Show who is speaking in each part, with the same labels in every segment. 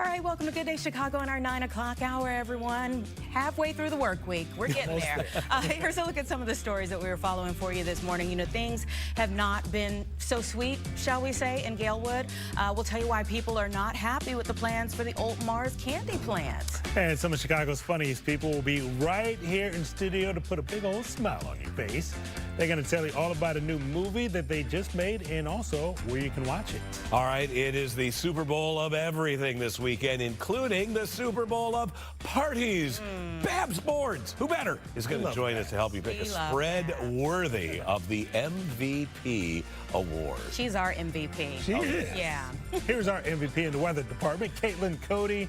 Speaker 1: All right, welcome to Good Day Chicago in our 9 o'clock hour, everyone. Halfway through the work week. We're getting there. Here's a look at some of the stories that we were following for you this morning. You know, things have not been so sweet, shall we say, in Galewood. We'll tell you why people are not happy with the plans for the Old Mars candy plant.
Speaker 2: And some of Chicago's funniest people will be right here in studio to put a big old smile on your face. They're going to tell you all about a new movie that they just made and also where you can watch it.
Speaker 3: All right, it is the Super Bowl of everything this weekend, including the Super Bowl of parties. Babs Boards, who better, is going to join us to help you pick a spread worthy of the MVP award.
Speaker 1: She's our MVP.
Speaker 2: She is.
Speaker 1: Yeah.
Speaker 2: Here's our MVP in the weather department, Caitlin Cody.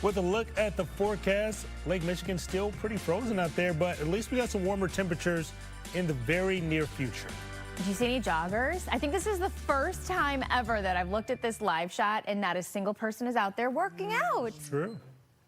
Speaker 2: With a look at the forecast, Lake Michigan's still pretty frozen out there, but at least we got some warmer temperatures in the very near future.
Speaker 4: Did you see any joggers? I think this is the first time ever that I've looked at this live shot and not a single person is out there working out.
Speaker 2: True.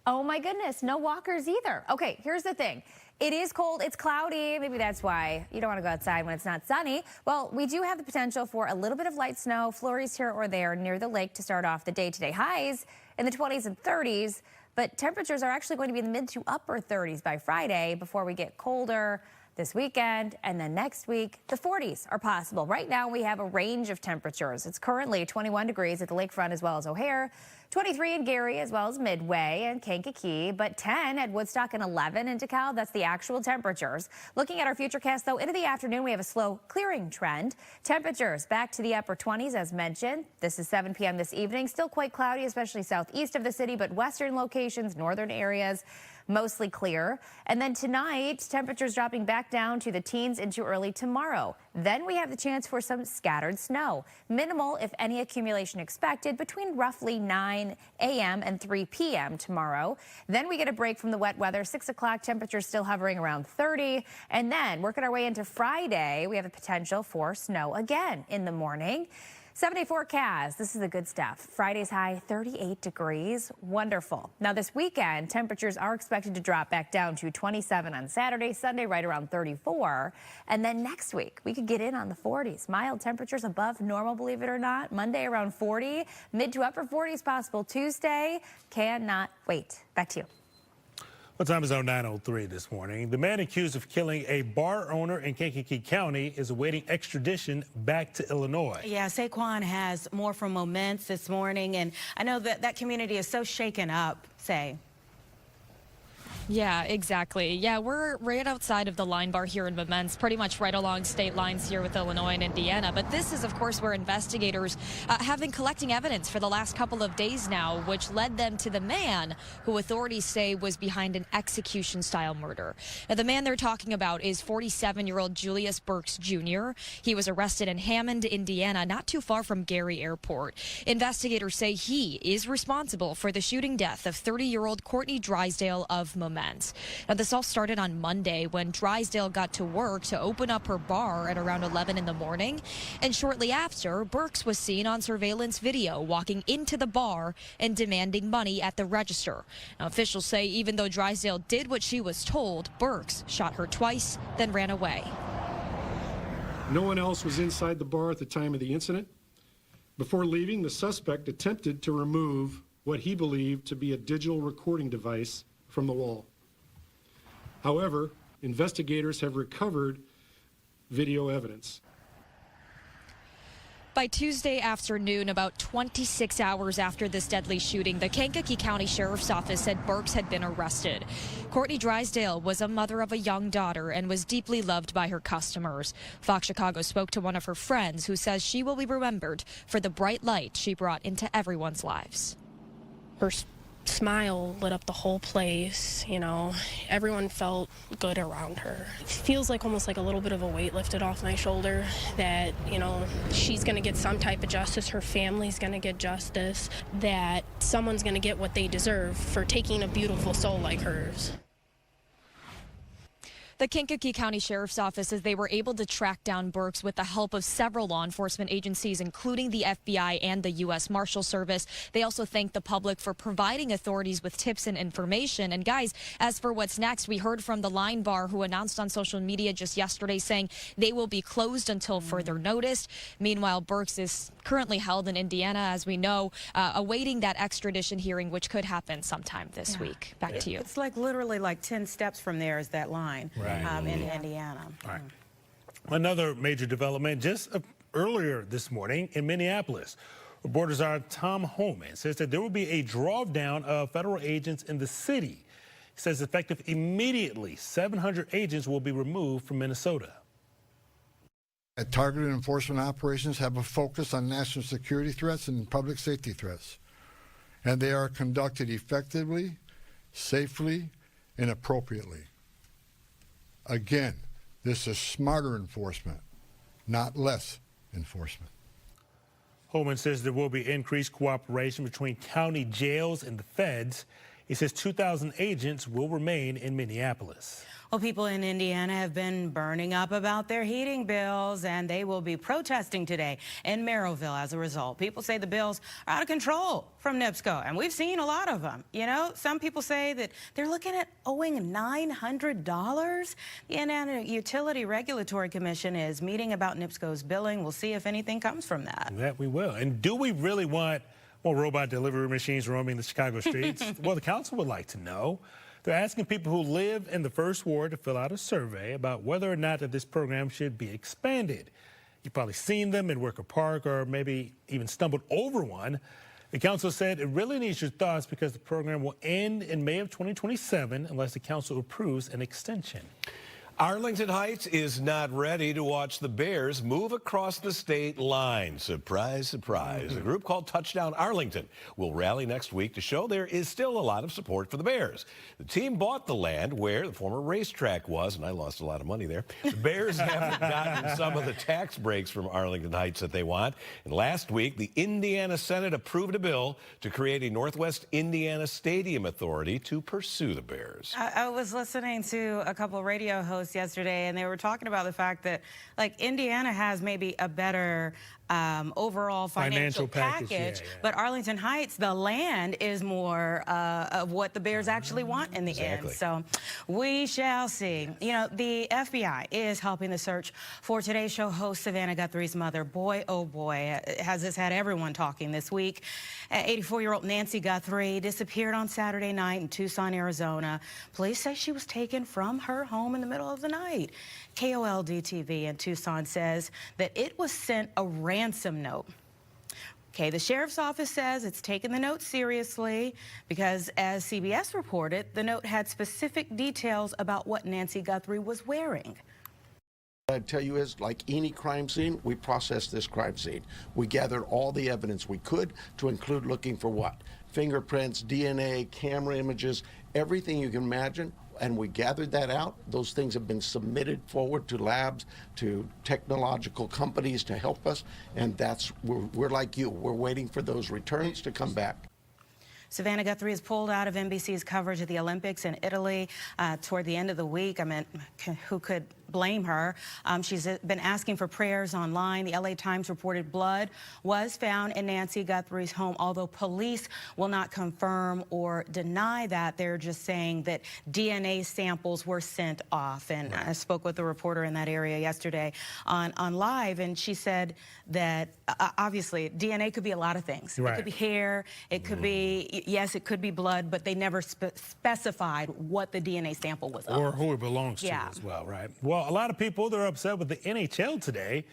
Speaker 4: Oh my goodness, no walkers either. Okay, here's the thing. It is cold, it's cloudy, maybe that's why you don't want to go outside when it's not sunny. Well, we do have the potential for a little bit of light snow, flurries here or there near the lake to start off the day today. Highs in the 20s and 30s, but temperatures are actually going to be in the mid to upper 30s by Friday before we get colder this weekend, and then next week, the 40s are possible. Right now, we have a range of temperatures. It's currently 21 degrees at the lakefront as well as O'Hare, 23 in Gary as well as Midway and Kankakee, but 10 at Woodstock and 11 in DeKalb. That's the actual temperatures. Looking at our futurecast, though, into the afternoon, we have a slow clearing trend. Temperatures back to the upper 20s, as mentioned. This is 7 p.m. this evening. Still quite cloudy, especially southeast of the city, but western locations, northern areas, mostly clear. And then tonight, temperatures dropping back down to the teens into early tomorrow. Then we have the chance for some scattered snow. Minimal, if any, accumulation expected between roughly 9 a.m. and 3 p.m. tomorrow. Then we get a break from the wet weather. 6 o'clock, temperatures still hovering around 30. And then working our way into Friday, we have the potential for snow again in the morning. 7-day forecast. This is the good stuff. Friday's high, 38 degrees. Wonderful. Now this weekend, temperatures are expected to drop back down to 27 on Saturday, Sunday right around 34. And then next week, we could get in on the 40s. Mild temperatures above normal, believe it or not. Monday around 40, mid to upper 40s possible. Tuesday, cannot wait. Back to you.
Speaker 2: What time is our 9:03 this morning? The man accused of killing a bar owner in Kankakee County is awaiting extradition back to Illinois.
Speaker 1: Yeah, Saquon has more from Moments this morning, and I know that that community is so shaken up, Say.
Speaker 5: Yeah, exactly. Yeah, we're right outside of the Line Bar here in Moments, pretty much right along state lines here with Illinois and Indiana. But this is, of course, where investigators have been collecting evidence for the last couple of days now, which led them to the man who authorities say was behind an execution-style murder. Now, the man they're talking about is 47-year-old Julius Burks Jr. He was arrested in Hammond, Indiana, not too far from Gary Airport. Investigators say he is responsible for the shooting death of 30-year-old Courtney Drysdale of Moments. Now, this all started on Monday when Drysdale got to work to open up her bar at around 11 in the morning. And shortly after, Burks was seen on surveillance video walking into the bar and demanding money at the register. Now, officials say even though Drysdale did what she was told, Burks shot her twice, then ran away.
Speaker 6: No one else was inside the bar at the time of the incident. Before leaving, the suspect attempted to remove what he believed to be a digital recording device from the wall. However, investigators have recovered video evidence.
Speaker 5: By Tuesday afternoon, about 26 hours after this deadly shooting, the Kankakee County Sheriff's Office said Burks had been arrested. Courtney Drysdale was a mother of a young daughter and was deeply loved by her customers. Fox Chicago spoke to one of her friends who says she will be remembered for the bright light she brought into everyone's lives.
Speaker 7: Her smile lit up the whole place, you know, everyone felt good around her. It feels like almost like a little bit of a weight lifted off my shoulder that, you know, she's going to get some type of justice, her family's going to get justice, that someone's going to get what they deserve for taking a beautiful soul like hers.
Speaker 5: The Kankakee County Sheriff's Office says they were able to track down Burks with the help of several law enforcement agencies, including the FBI and the U.S. Marshal Service. They also thanked the public for providing authorities with tips and information. And guys, as for what's next, we heard from the Line Bar, who announced on social media just yesterday saying they will be closed until further notice. Meanwhile, Burks is currently held in Indiana, as we know, awaiting that extradition hearing, which could happen sometime this week. Back to you.
Speaker 1: It's like literally like 10 steps from there is that line in Indiana.
Speaker 2: All right. Another major development just earlier this morning in Minneapolis. Reporters are Tom Holman says that there will be a drawdown of federal agents in the city. He says effective immediately, 700 agents will be removed from Minnesota.
Speaker 8: Targeted enforcement operations have a focus on national security threats and public safety threats, and they are conducted effectively, safely, and appropriately. Again, this is smarter enforcement, not less enforcement.
Speaker 2: Holman says there will be increased cooperation between county jails and the feds. He says 2,000 agents will remain in Minneapolis.
Speaker 1: Well, people in Indiana have been burning up about their heating bills, and they will be protesting today in Merrillville as a result. People say the bills are out of control from NIPSCO, and we've seen a lot of them. You know, some people say that they're looking at owing $900. The Indiana Utility Regulatory Commission is meeting about NIPSCO's billing. We'll see if anything comes from that.
Speaker 2: That we will. And do we really want more robot delivery machines roaming the Chicago streets? Well, the council would like to know. They're asking people who live in the First Ward to fill out a survey about whether or not that this program should be expanded. You've probably seen them in Wicker Park or maybe even stumbled over one. The council said it really needs your thoughts because the program will end in May of 2027 unless the council approves an extension.
Speaker 3: Arlington Heights is not ready to watch the Bears move across the state line. Surprise, surprise. A group called Touchdown Arlington will rally next week to show there is still a lot of support for the Bears. The team bought the land where the former racetrack was, and I lost a lot of money there. The Bears haven't gotten some of the tax breaks from Arlington Heights that they want. And last week, the Indiana Senate approved a bill to create a Northwest Indiana Stadium Authority to pursue the Bears.
Speaker 1: I was listening to a couple of radio hosts yesterday, and they were talking about the fact that, like, Indiana has maybe a better overall financial package, but Arlington Heights, the land is more of what the Bears actually want in the end. So we shall see. You know, the FBI is helping the search for Today's Show host Savannah Guthrie's mother. Boy, oh boy, has this had everyone talking this week. 84-year-old Nancy Guthrie disappeared on Saturday night in Tucson, Arizona. Police say she was taken from her home in the middle of the night. KOLD-TV in Tucson says that it was sent a ransom note. Okay, the sheriff's office says it's taken the note seriously because, as CBS reported, the note had specific details about what Nancy Guthrie was wearing.
Speaker 9: What I'd tell you is, like any crime scene, we processed this crime scene. We gathered all the evidence we could, to include looking for what? Fingerprints, DNA, camera images, everything you can imagine. And we gathered that out. Those things have been submitted forward to labs, to technological companies to help us. And that's, we're like you. We're waiting for those returns to come back.
Speaker 1: Savannah Guthrie is pulled out of NBC's coverage of the Olympics in Italy toward the end of the week. I mean, who could blame her? She's been asking for prayers online. The LA Times reported blood was found in Nancy Guthrie's home, although police will not confirm or deny that. They're just saying that DNA samples were sent off. And I spoke with a reporter in that area yesterday on Live, and she said that obviously DNA could be a lot of things. It could be hair, it could be, yes, it could be blood, but they never specified what the DNA sample was of.
Speaker 2: Or who it belongs to as well, right? Well, a lot of people, they're upset with the NHL today.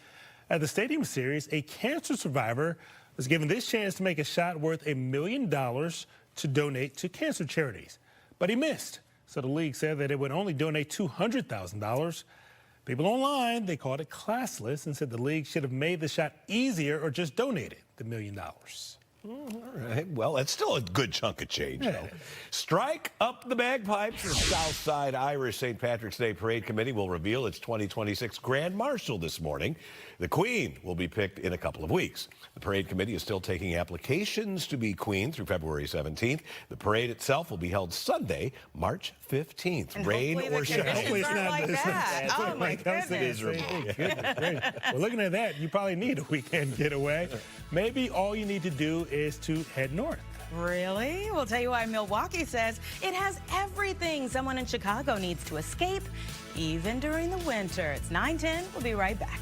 Speaker 2: At the Stadium Series, a cancer survivor was given this chance to make a shot worth $1 million to donate to cancer charities. But he missed. So the league said that it would only donate $200,000. People online, they called it classless and said the league should have made the shot easier or just donated the $1 million.
Speaker 3: All right. Well, that's still a good chunk of change, though. Strike up the bagpipes. The Southside Irish St. Patrick's Day Parade Committee will reveal its 2026 Grand Marshal this morning. The Queen will be picked in a couple of weeks. The Parade Committee is still taking applications to be Queen through February 17th. The parade itself will be held Sunday, March 15th.
Speaker 1: And
Speaker 3: Rain or shine.
Speaker 1: Hopefully it's not like that. Oh, my goodness.
Speaker 2: Well, looking at that, you probably need a weekend getaway. Maybe all you need to do is to head north.
Speaker 1: Really? We'll tell you why Milwaukee says it has everything someone in Chicago needs to escape, even during the winter. It's 9:10. We'll be right back.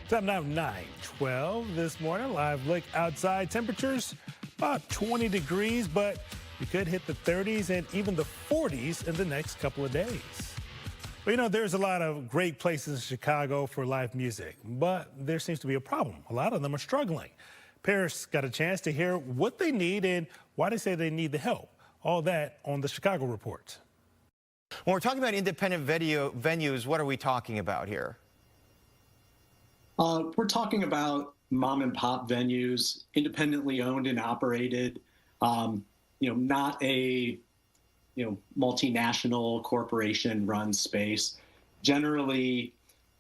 Speaker 2: Time now 9:12 this morning. Live look outside. Temperatures about 20 degrees, but we could hit the 30s and even the 40s in the next couple of days. But, you know, there's a lot of great places in Chicago for live music, but there seems to be a problem. A lot of them are struggling. Paris got a chance to hear what they need and why they say they need the help. All that on the Chicago Report.
Speaker 10: When we're talking about independent venues, what are we talking about here?
Speaker 11: We're talking about mom and pop venues, independently owned and operated, not a, multinational corporation run space. Generally,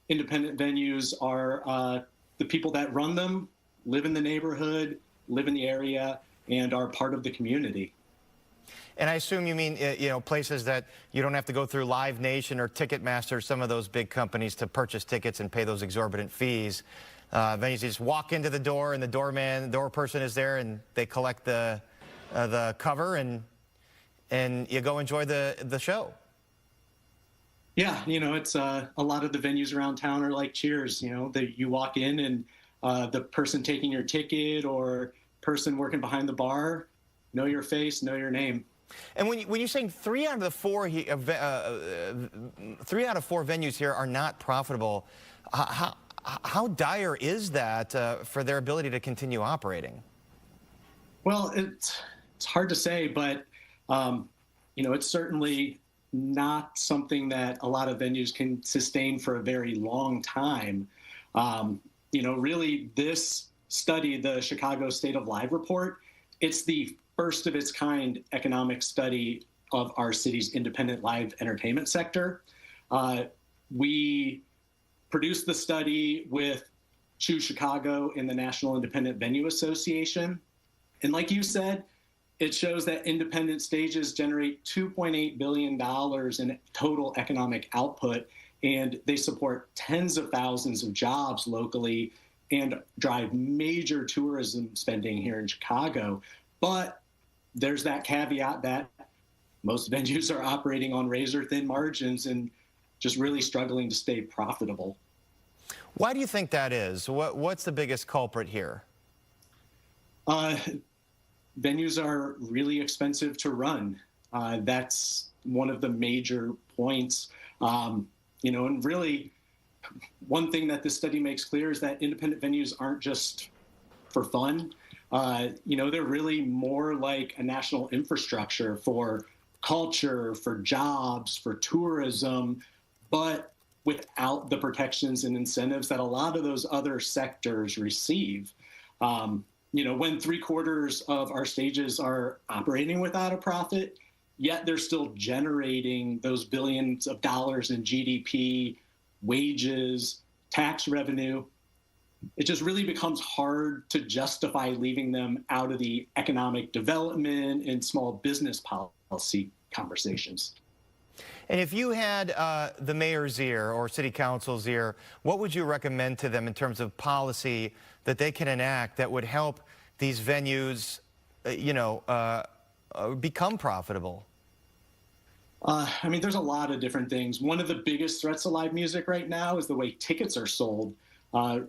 Speaker 11: independent venues are the people that run them, live in the neighborhood, live in the area, and are part of the community.
Speaker 10: And I assume you mean, places that you don't have to go through Live Nation or Ticketmaster, some of those big companies, to purchase tickets and pay those exorbitant fees. Venues, you just walk into the door and the door person is there and they collect the cover and you go enjoy the show.
Speaker 11: Yeah, it's a lot of the venues around town are like Cheers. That you walk in and the person taking your ticket or person working behind the bar know your face, know your name.
Speaker 10: And when you're saying 3 out of 4 venues here are not profitable, how dire is that for their ability to continue operating?
Speaker 11: Well, it's hard to say, but it's certainly not something that a lot of venues can sustain for a very long time. Really, this study, the Chicago State of Live report, it's the first of its kind economic study of our city's independent live entertainment sector. We produced the study with Choose Chicago and the National Independent Venue Association. And like you said, it shows that independent stages generate $2.8 billion in total economic output, and they support tens of thousands of jobs locally and drive major tourism spending here in Chicago. But there's that caveat that most venues are operating on razor-thin margins and just really struggling to stay profitable.
Speaker 10: Why do you think that is? What's the biggest culprit here?
Speaker 11: Venues are really expensive to run. That's one of the major points. And really, one thing that this study makes clear is that independent venues aren't just for fun. They're really more like a national infrastructure for culture, for jobs, for tourism, but without the protections and incentives that a lot of those other sectors receive. When 3/4 of our stages are operating without a profit, yet they're still generating those billions of dollars in GDP, wages, tax revenue, it just really becomes hard to justify leaving them out of the economic development and small business policy conversations.
Speaker 10: And if you had the mayor's ear or city council's ear, what would you recommend to them in terms of policy that they can enact that would help these venues, become profitable?
Speaker 11: There's a lot of different things. One of the biggest threats to live music right now is the way tickets are sold.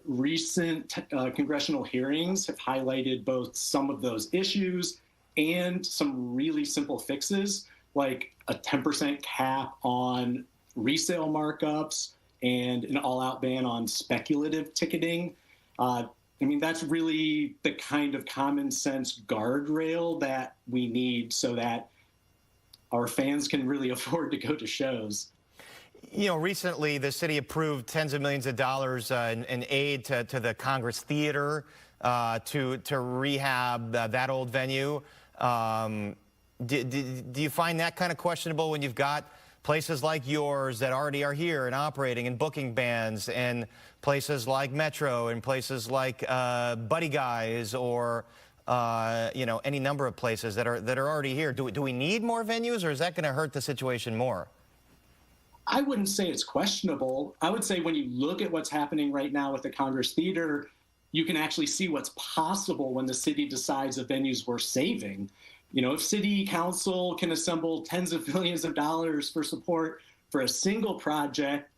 Speaker 11: Recent congressional hearings have highlighted both some of those issues and some really simple fixes, like a 10% cap on resale markups and an all-out ban on speculative ticketing. That's really the kind of common sense guardrail that we need so that our fans can really afford to go to shows.
Speaker 10: Recently the city approved tens of millions of dollars in aid to the Congress Theater to rehab that old venue. Do you find that kind of questionable when you've got places like yours that already are here and operating and booking bands, and places like Metro and places like Buddy Guys or any number of places that are already here? Do we need more venues, or is that going to hurt the situation more?
Speaker 11: I wouldn't say it's questionable. I would say when you look at what's happening right now with the Congress Theater, you can actually see what's possible when the city decides the venues worth saving. If city council can assemble tens of millions of dollars for support for a single project,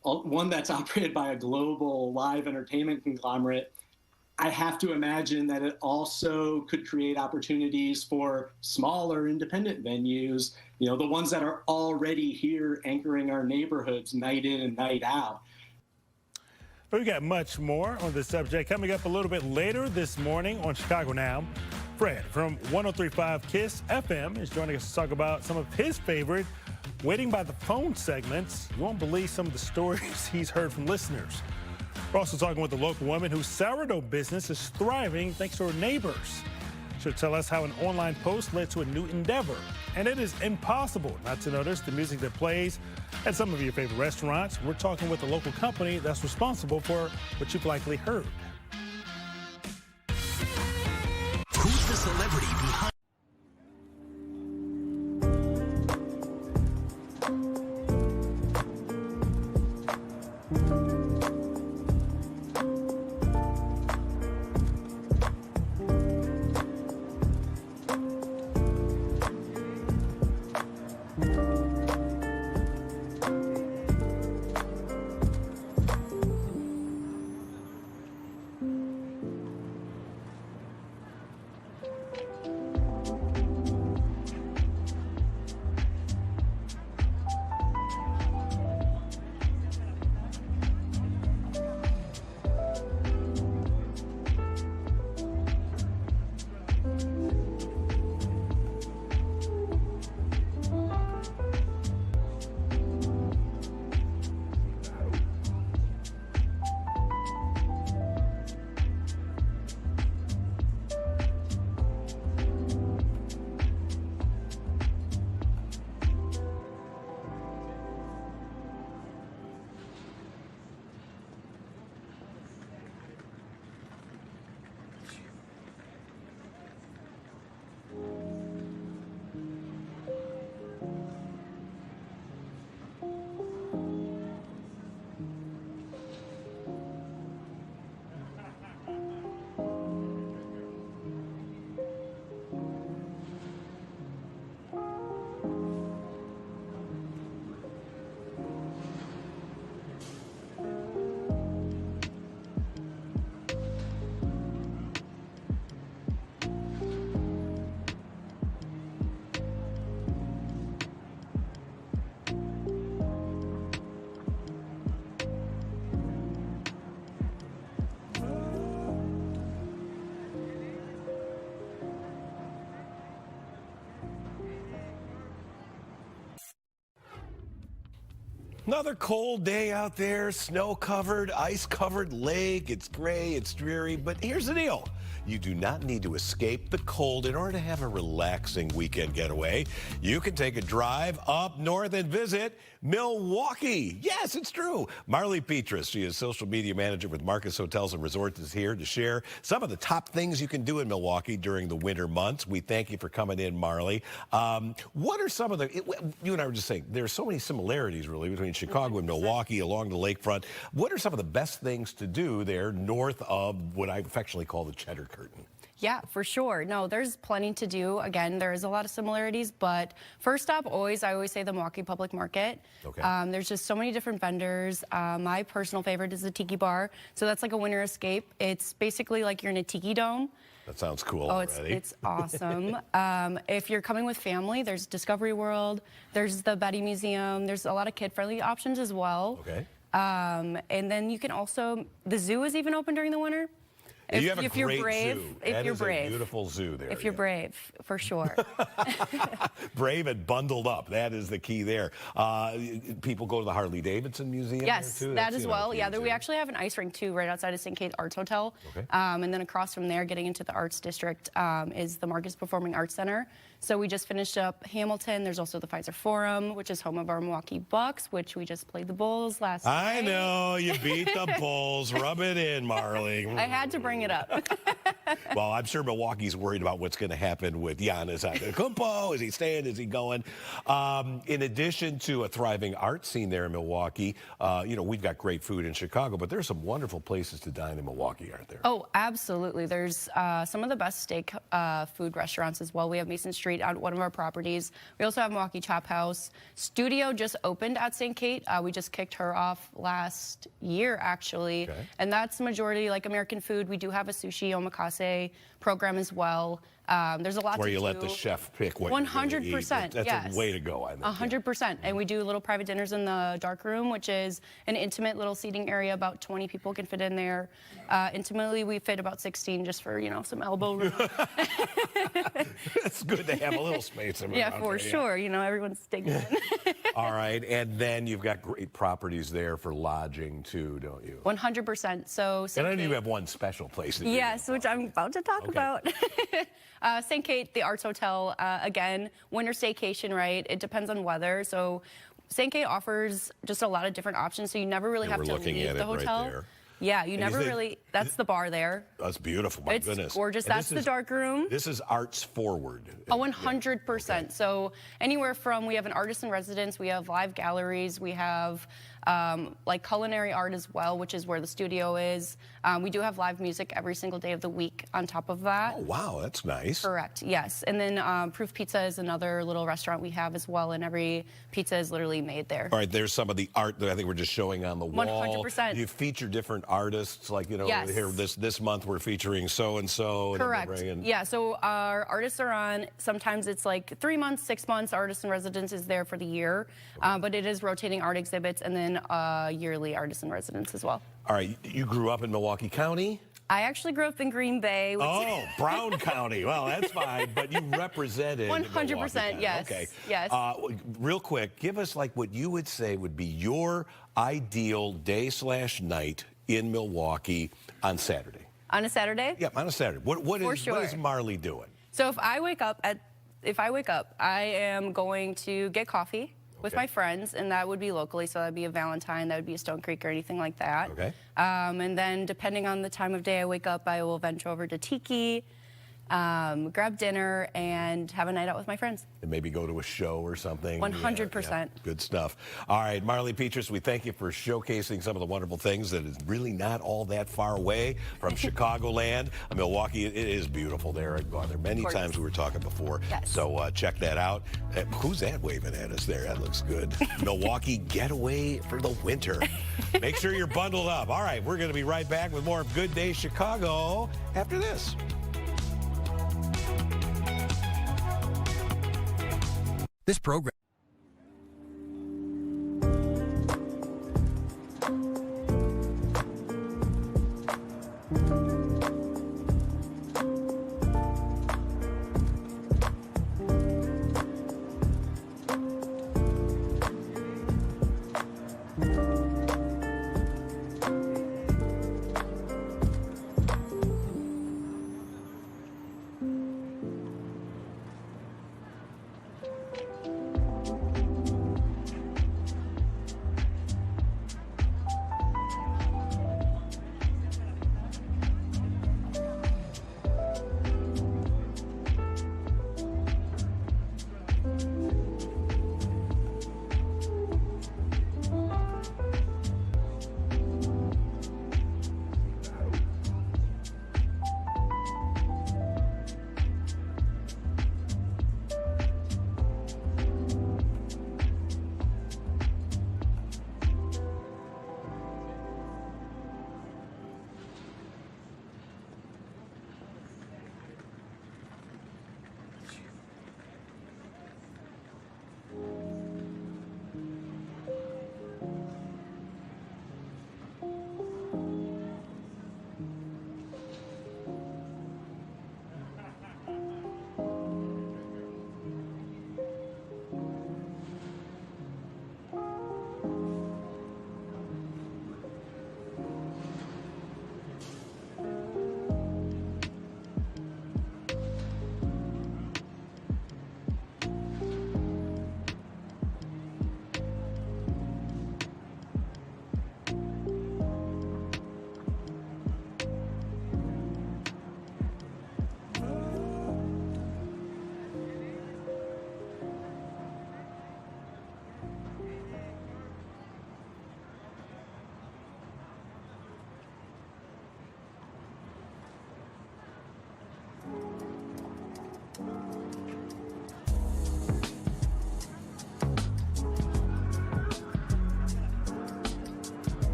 Speaker 11: one that's operated by a global live entertainment conglomerate, I have to imagine that it also could create opportunities for smaller independent venues, the ones that are already here anchoring our neighborhoods night in and night out.
Speaker 2: We got much more on this subject coming up a little bit later this morning on Chicago Now. Fred from 103.5 KISS FM is joining us to talk about some of his favorite waiting by the phone segments. You won't believe some of the stories he's heard from listeners. We're also talking with a local woman whose sourdough business is thriving thanks to her neighbors. She'll tell us how an online post led to a new endeavor. And it is impossible not to notice the music that plays at some of your favorite restaurants. We're talking with a local company that's responsible for what you've likely heard.
Speaker 12: Who's the celebrity behind?
Speaker 3: Another cold day out there, snow-covered, ice-covered lake. It's gray, it's dreary, but here's the deal. You do not need to escape the cold in order to have a relaxing weekend getaway. You can take a drive up north and visit Milwaukee. Yes, it's true. Marley Petrus, she is social media manager with Marcus Hotels and Resorts, is here to share some of the top things you can do in Milwaukee during the winter months. We thank you for coming in, Marley. What are some of the, you and I were just saying, there's so many similarities really between Chicago and Milwaukee along the lakefront. What are some of the best things to do there north of what I affectionately call the Cheddar Curtain?
Speaker 13: Yeah, for sure. No, there's plenty to do. Again, there is a lot of similarities, but first up, I always say the Milwaukee Public Market.
Speaker 3: Okay.
Speaker 13: There's just so many different vendors. My personal favorite is the Tiki Bar. So that's like a winter escape. It's basically like you're in a tiki dome.
Speaker 3: That sounds cool
Speaker 13: already. It's awesome. If you're coming with family, there's Discovery World, there's the Betty Museum, there's a lot of kid-friendly options as well.
Speaker 3: Okay.
Speaker 13: And then you can also, the zoo is even open during the winter.
Speaker 3: You have a
Speaker 13: if
Speaker 3: great
Speaker 13: you're brave,
Speaker 3: zoo.
Speaker 13: If
Speaker 3: that
Speaker 13: you're
Speaker 3: is
Speaker 13: brave,
Speaker 3: a beautiful zoo there.
Speaker 13: If you're brave, for sure.
Speaker 3: Brave and bundled up. That is the key there. People go to the Harley Davidson Museum.
Speaker 13: Yes,
Speaker 3: there too.
Speaker 13: that as well. Yeah, we actually have an ice rink too, right outside of St. Kate Arts Hotel.
Speaker 3: Okay.
Speaker 13: And then across from there, getting into the Arts District, is the Marcus Performing Arts Center. So we just finished up Hamilton. There's also the Pfizer Forum, which is home of our Milwaukee Bucks, which we just played the Bulls last night.
Speaker 3: I know, you beat the Bulls. Rub it in, Marley.
Speaker 13: I had to bring it up.
Speaker 3: Well, I'm sure Milwaukee's worried about what's going to happen with Giannis Antetokounmpo. Is he staying? Is he going? In addition to a thriving art scene there in Milwaukee, we've got great food in Chicago, but there's some wonderful places to dine in Milwaukee, aren't there?
Speaker 13: Oh, absolutely. There's some of the best steak food restaurants as well. We have Mason Street on one of our properties. We also have Milwaukee Chop House. Studio just opened at St. Kate. We just kicked her off last year, actually.
Speaker 3: Okay.
Speaker 13: And that's the majority like American food. We do have a sushi omakase program as well. There's a lot
Speaker 3: Where
Speaker 13: to
Speaker 3: you
Speaker 13: do.
Speaker 3: let the chef pick what
Speaker 13: 100%.
Speaker 3: That's
Speaker 13: yes.
Speaker 3: a way to go, I think.
Speaker 13: 100%. And we do little private dinners in the dark room, which is an intimate little seating area. About 20 people can fit in there. Intimately, we fit about 16 just for, some elbow room.
Speaker 3: It's good to have a little space around.
Speaker 13: Yeah, for sure. Everyone's digging in.
Speaker 3: All right. And then you've got great properties there for lodging, too, don't you?
Speaker 13: 100%. So,
Speaker 3: and I know you have one special place.
Speaker 13: Yes, which I'm about to talk about. St. Kate, the Arts Hotel, again, winter staycation, right? It depends on weather. So St. Kate offers just a lot of different options, so you never really have to leave the hotel.
Speaker 3: Right there.
Speaker 13: Yeah, you never really, that's the bar there.
Speaker 3: That's beautiful, my goodness.
Speaker 13: It's gorgeous. That's the dark room.
Speaker 3: This is arts forward.
Speaker 13: Oh, 100%. Okay. So anywhere from, we have an artist in residence, we have live galleries, we have like culinary art as well, which is where the studio is. We do have live music every single day of the week on top of that.
Speaker 3: Oh, wow, that's nice.
Speaker 13: Correct, yes. And then Proof Pizza is another little restaurant we have as well, and every pizza is literally made there.
Speaker 3: All right, there's some of the art that I think we're just showing on the wall.
Speaker 13: 100%.
Speaker 3: You feature different artists, like,
Speaker 13: yes.
Speaker 3: Here this month we're featuring so-and-so.
Speaker 13: Correct, yeah, so our artists are on, sometimes it's like 3 months, 6 months, artist in residence is there for the year, okay. But it is rotating art exhibits, and then yearly artist in residence as well.
Speaker 3: All right, you grew up in Milwaukee County?
Speaker 13: I actually grew up in Green Bay.
Speaker 3: Oh, Brown County. Well, that's fine, but you represented
Speaker 13: 100%, yes.
Speaker 3: Okay.
Speaker 13: Yes.
Speaker 3: Real quick, give us like what you would say would be your ideal day/night in Milwaukee on Saturday.
Speaker 13: On a Saturday?
Speaker 3: Yeah, on a Saturday. What is Marley doing?
Speaker 13: So if I wake up, I am going to get coffee with my friends, and that would be locally, so that would be a Valentine, that would be a Stone Creek or anything like that.
Speaker 3: Okay.
Speaker 13: And then depending on the time of day I wake up, I will venture over to Tiki, grab dinner, and have a night out with my friends.
Speaker 3: And maybe go to a show or something.
Speaker 13: 100%.
Speaker 3: Yeah, good stuff. All right, Marley Petrus, we thank you for showcasing some of the wonderful things that is really not all that far away from Chicagoland. Milwaukee, it is beautiful there. I've gone there many times. We were talking before.
Speaker 13: Yes.
Speaker 3: So check that out. Who's that waving at us there? That looks good. Milwaukee getaway for the winter. Make sure you're bundled up. All right, we're going to be right back with more of Good Day Chicago after this.
Speaker 12: This program.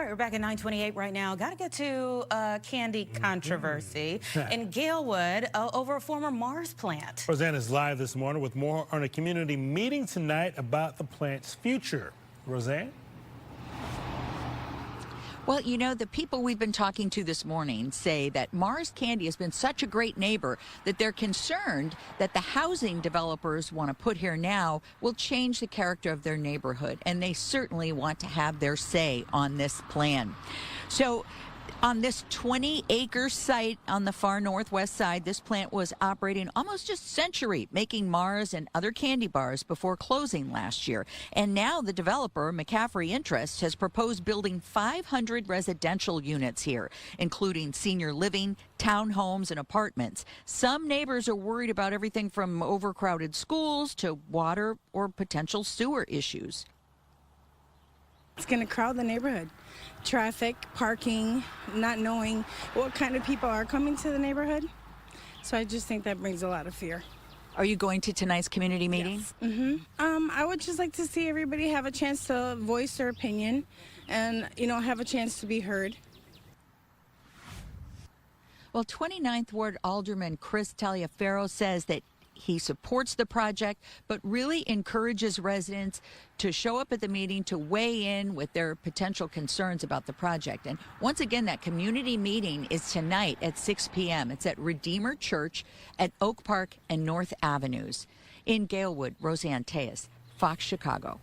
Speaker 1: right, we're back at 9:28 right now. Got to get to candy controversy in Galewood over a former Mars plant.
Speaker 2: Roseanne is live this morning with more on a community meeting tonight about the plant's future. Roseanne?
Speaker 14: Well, you know, the people we've been talking to this morning say that Mars Candy has been such a great neighbor that they're concerned that the housing developers want to put here now will change the character of their neighborhood, and they certainly want to have their say on this plan. So, on this 20-acre site on the far northwest side, this plant was operating almost a century, making Mars and other candy bars before closing last year. And now the developer, McCaffrey Interest, has proposed building 500 residential units here, including senior living, townhomes, and apartments. Some neighbors are worried about everything from overcrowded schools to water or potential sewer issues.
Speaker 15: It's going to crowd the neighborhood. Traffic, parking, not knowing what kind of people are coming to the neighborhood. So I just think that brings a lot of fear.
Speaker 14: Are you going to tonight's community meeting?
Speaker 15: Yes. I would just like to see everybody have a chance to voice their opinion and, you know, have a chance to be heard.
Speaker 14: Well, 29th Ward Alderman Chris Taliaferro says that he supports the project, but really encourages residents to show up at the meeting to weigh in with their potential concerns about the project. And once again, that community meeting is tonight at 6 p.m. It's at Redeemer Church at Oak Park and North Avenues. In Galewood, Roseanne Tejas, Fox Chicago.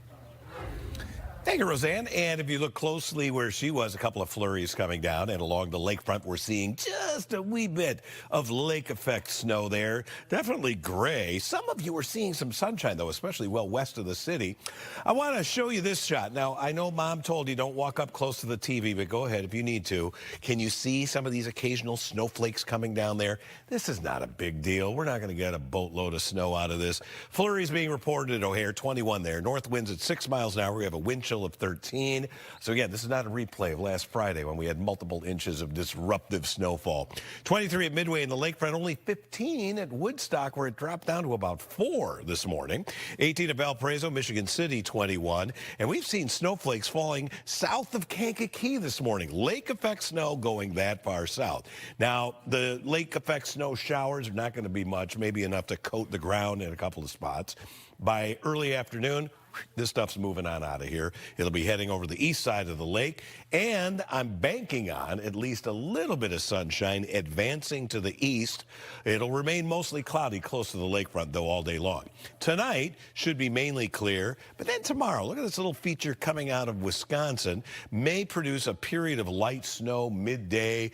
Speaker 3: Thank you, Roseanne. And if you look closely where she was, a couple of flurries coming down, and along the lakefront, we're seeing just a wee bit of lake effect snow there. Definitely gray. Some of you are seeing some sunshine, though, especially well west of the city. I want to show you this shot. Now, I know Mom told you don't walk up close to the TV, but go ahead if you need to. Can you see some of these occasional snowflakes coming down there? This is not a big deal. We're not going to get a boatload of snow out of this. Flurries being reported at O'Hare, 21 there. North winds at 6 miles an hour. We have a wind chill of 13. So again, this is not a replay of last Friday when we had multiple inches of disruptive snowfall. 23 at Midway in the lakefront, only 15 at Woodstock, where it dropped down to about 4 this morning. 18 at Valparaiso, Michigan City, 21. And we've seen snowflakes falling south of Kankakee this morning. Lake effect snow going that far south. Now, the lake effect snow showers are not going to be much, maybe enough to coat the ground in a couple of spots. By early afternoon, this stuff's moving on out of here. It'll be heading over the east side of the lake, and I'm banking on at least a little bit of sunshine advancing to the east. It'll remain mostly cloudy close to the lakefront, though, all day long. Tonight should be mainly clear, but then tomorrow, look at this little feature coming out of Wisconsin, may produce a period of light snow midday,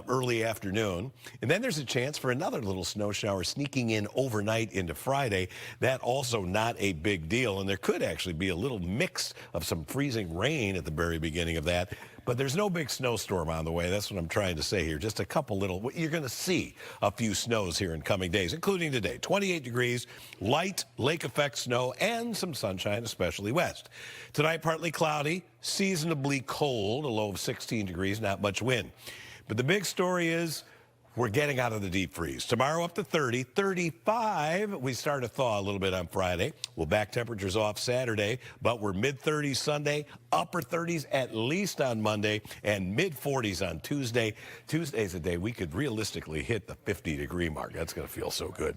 Speaker 3: early afternoon, and then there's a chance for another little snow shower sneaking in overnight into Friday. That also not a big deal, and there could actually be a little mix of some freezing rain at the very beginning of that. But there's no big snowstorm on the way. That's what I'm trying to say here. Just a couple little, you're going to see a few snows here in coming days, including today. 28 degrees, light lake effect snow, and some sunshine, especially west. Tonight, partly cloudy, seasonably cold, a low of 16 degrees, not much wind. But the big story is we're getting out of the deep freeze. Tomorrow up to 30, 35. We start to thaw a little bit on Friday. We'll back temperatures off Saturday, but we're mid-30s Sunday, upper 30s at least on Monday, and mid-40s on Tuesday. Tuesday's a day we could realistically hit the 50-degree mark. That's going to feel so good.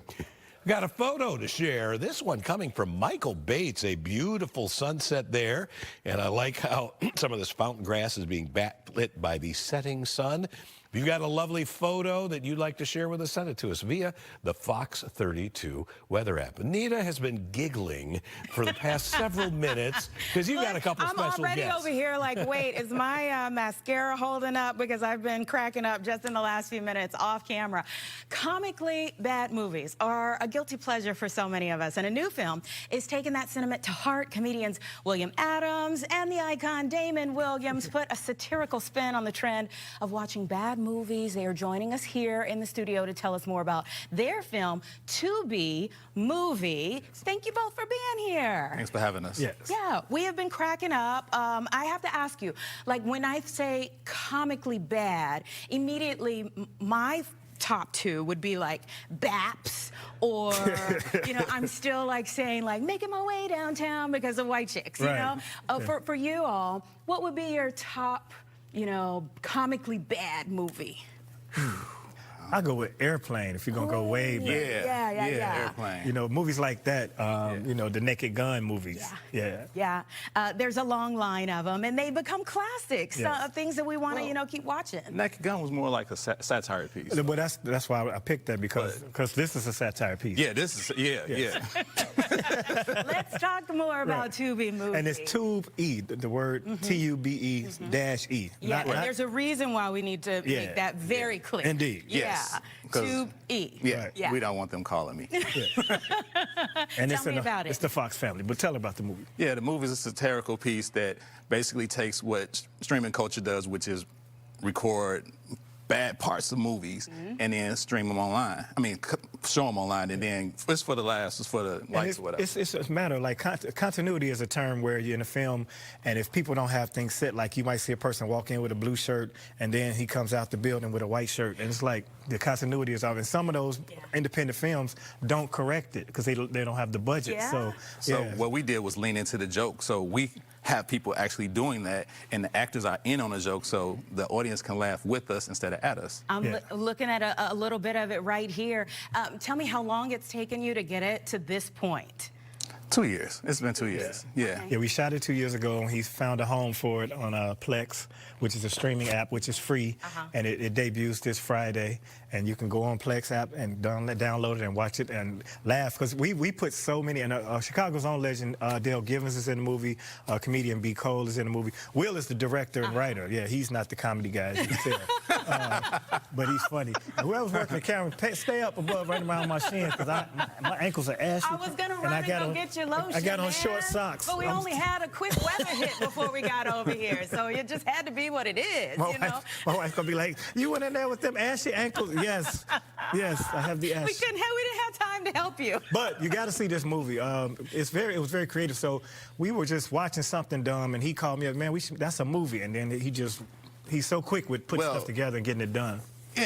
Speaker 3: Got a photo to share. This one coming from Michael Bates, a beautiful sunset there. And I like how some of this fountain grass is being backlit by the setting sun. If you've got a lovely photo that you'd like to share with us, send it to us via the Fox 32 weather app. Anita has been giggling for the past several minutes because you've got a couple special guests.
Speaker 1: I'm already over here like, wait, is my mascara holding up? Because I've been cracking up just in the last few minutes off camera. Comically bad movies are a guilty pleasure for so many of us. And a new film is taking that sentiment to heart. Comedians William Adams and the icon Damon Williams put a satirical spin on the trend of watching bad movies. They are joining us here in the studio to tell us more about their film, To Be Movie. Thank you both for being here.
Speaker 16: Thanks for having us.
Speaker 2: Yes.
Speaker 1: Yeah, we have been cracking up. I have to ask you, like when I say comically bad, immediately my top two would be like Baps or, you know, I'm still like saying like making my way downtown because of white chicks, you know? For you all, what would be your top comically bad movie?
Speaker 16: I'll go with Airplane if you're going to go way back.
Speaker 1: Yeah.
Speaker 16: Airplane. Movies like that, the Naked Gun movies.
Speaker 1: Yeah. There's a long line of them, and they become classics, things that we want to, keep watching.
Speaker 17: Naked Gun was more like a satire piece.
Speaker 16: But that's why I picked that, because this is a satire piece.
Speaker 17: Yeah, this is, yeah.
Speaker 1: Let's talk more about Tubi movie.
Speaker 16: And it's Tube-E, the word T-U-B-E dash E.
Speaker 1: Yeah, and there's a reason why we need to make that very clear.
Speaker 16: Indeed.
Speaker 1: Yeah. Tube-E.
Speaker 17: Yeah, we don't want them calling me.
Speaker 16: And
Speaker 1: Tell me about it.
Speaker 16: It's the Fox family, but tell about the movie.
Speaker 17: Yeah, the movie is a satirical piece that basically takes what streaming culture does, which is record bad parts of movies and then stream them online. I mean, show them online, and then it's for the laughs, it's for the likes or whatever.
Speaker 16: It's a matter of, like, continuity is a term where you're in a film, and if people don't have things set, like you might see a person walk in with a blue shirt, and then he comes out the building with a white shirt, and it's like the continuity is off. And some of those independent films don't correct it because they don't have the budget. So
Speaker 17: what we did was lean into the joke. So we have people actually doing that, and the actors are in on the joke, so the audience can laugh with us instead of at us.
Speaker 1: I'm looking at a little bit of it right here. Tell me how long it's taken you to get it to this point.
Speaker 17: 2 years. It's been 2 years. Yeah,
Speaker 16: we shot it 2 years ago, and he found a home for it on Plex, which is a streaming app, which is free, and it debuts this Friday. And you can go on Plex app and download it and watch it and laugh, because we put so many. And Chicago's own legend, Dale Givens, is in the movie. Comedian B. Cole is in the movie. Will is the director and writer. Yeah, he's not the comedy guy, as you can tell. But he's funny. Whoever's working the camera, stay up above, right around my shin, because my ankles are ashy.
Speaker 1: I was going to run and go get your lotion.
Speaker 16: I got on short socks.
Speaker 1: But we only had a quick weather hit before we got over here, so it just had to be what it is.
Speaker 16: My wife's going to be like, you went in there with them ashy ankles. Yes, I have the ash.
Speaker 1: We didn't have time to help you.
Speaker 16: But you got to see this movie. It was very creative. So we were just watching something dumb, and he called me up, man, that's a movie. And then he's so quick with putting stuff together and getting it done.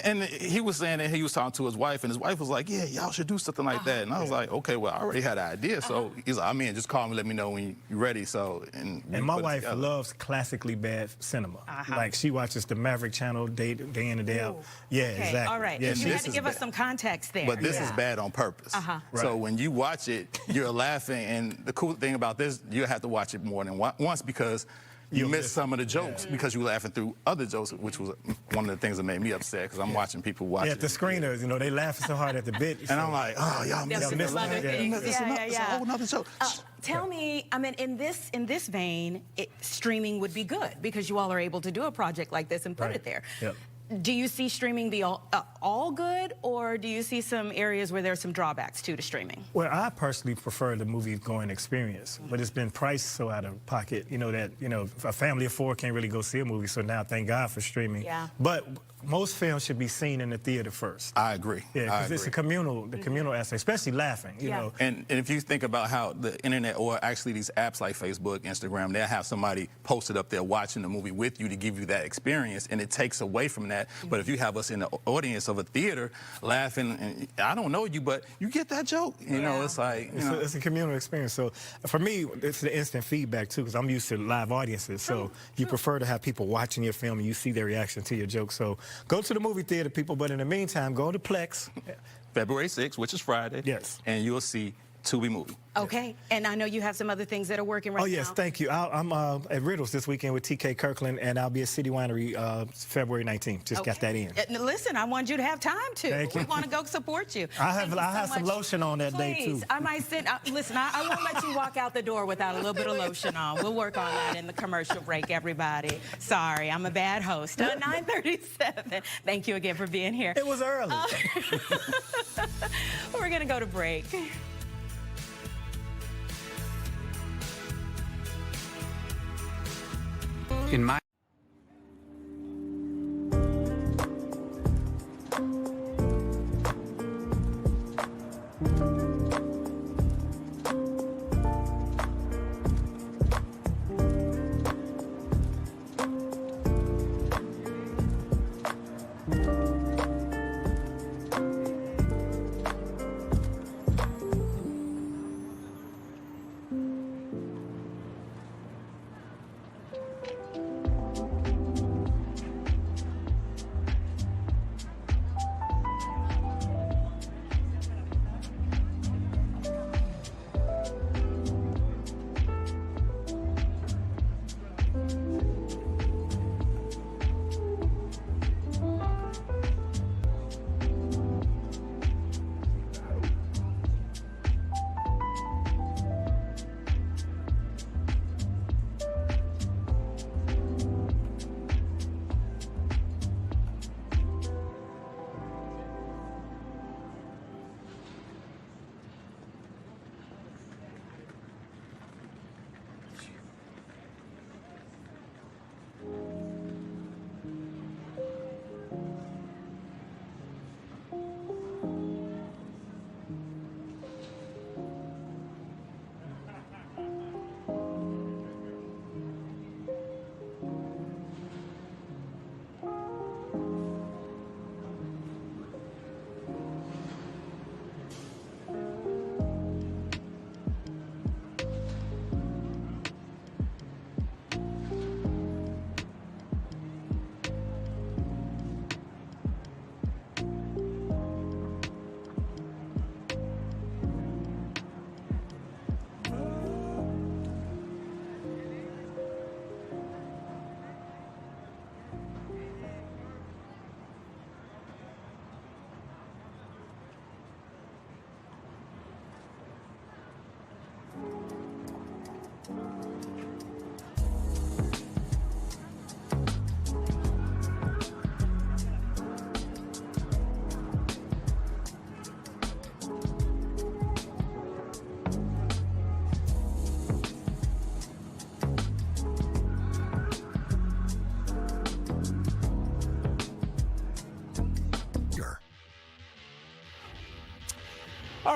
Speaker 17: And he was saying that he was talking to his wife, and his wife was like, yeah, y'all should do something like that. And I was like, okay, well, I already had an idea. So he's like, I'm in, just call me, let me know when you're ready. So, and
Speaker 16: my wife loves classically bad cinema. Like, she watches the Maverick Channel day in and day out. Yeah, exactly.
Speaker 1: All right.
Speaker 16: Yeah,
Speaker 1: you had to give us some context there.
Speaker 17: But this is bad on purpose. So when you watch it, you're laughing. And the cool thing about this, you have to watch it more than once, because you miss some of the jokes because you're laughing through other jokes, which was one of the things that made me upset, because I'm watching people watch
Speaker 16: it. The screeners, they laughing so hard at the bit.
Speaker 17: And I'm like, oh, y'all missing
Speaker 1: It's
Speaker 17: a whole nother joke.
Speaker 1: Tell me, I mean, in this vein, streaming would be good, because you all are able to do a project like this and put it there. Do you see streaming be all good, or do you see some areas where there's some drawbacks to streaming?
Speaker 16: Well, I personally prefer the movie-going experience, but it's been priced so out of pocket, that a family of four can't really go see a movie. So now, thank God for streaming. But most films should be seen in the theater first.
Speaker 17: I agree.
Speaker 16: Yeah, because it's the communal aspect, especially laughing. You know.
Speaker 17: And if you think about how the internet, or actually these apps like Facebook, Instagram, they'll have somebody posted up there watching the movie with you to give you that experience, and it takes away from that. But if you have us in the audience of a theater laughing, and I don't know you, but you get that joke. It's like
Speaker 16: it's a communal experience. So for me, it's the instant feedback too, because I'm used to live audiences. So you prefer to have people watching your film and you see their reaction to your joke. So go to the movie theater, people. But in the meantime, go to Plex.
Speaker 17: February 6th, which is Friday.
Speaker 16: Yes.
Speaker 17: And you'll see Tubi movie.
Speaker 1: Okay, and I know you have some other things that are working right now.
Speaker 16: Oh, yes, thank you. I'm at Riddles this weekend with TK Kirkland, and I'll be at City Winery February 19th. Just got that in.
Speaker 1: Listen, I want you to have time to.
Speaker 16: Thank you.
Speaker 1: We want to go support you.
Speaker 16: I have some lotion on that day, too.
Speaker 1: Please, I might sit. Listen, I won't let you walk out the door without a little bit of lotion on. We'll work on that in the commercial break, everybody. Sorry, I'm a bad host. 9:37. Thank you again for being here.
Speaker 16: It was early.
Speaker 1: We're going to go to break.
Speaker 18: In my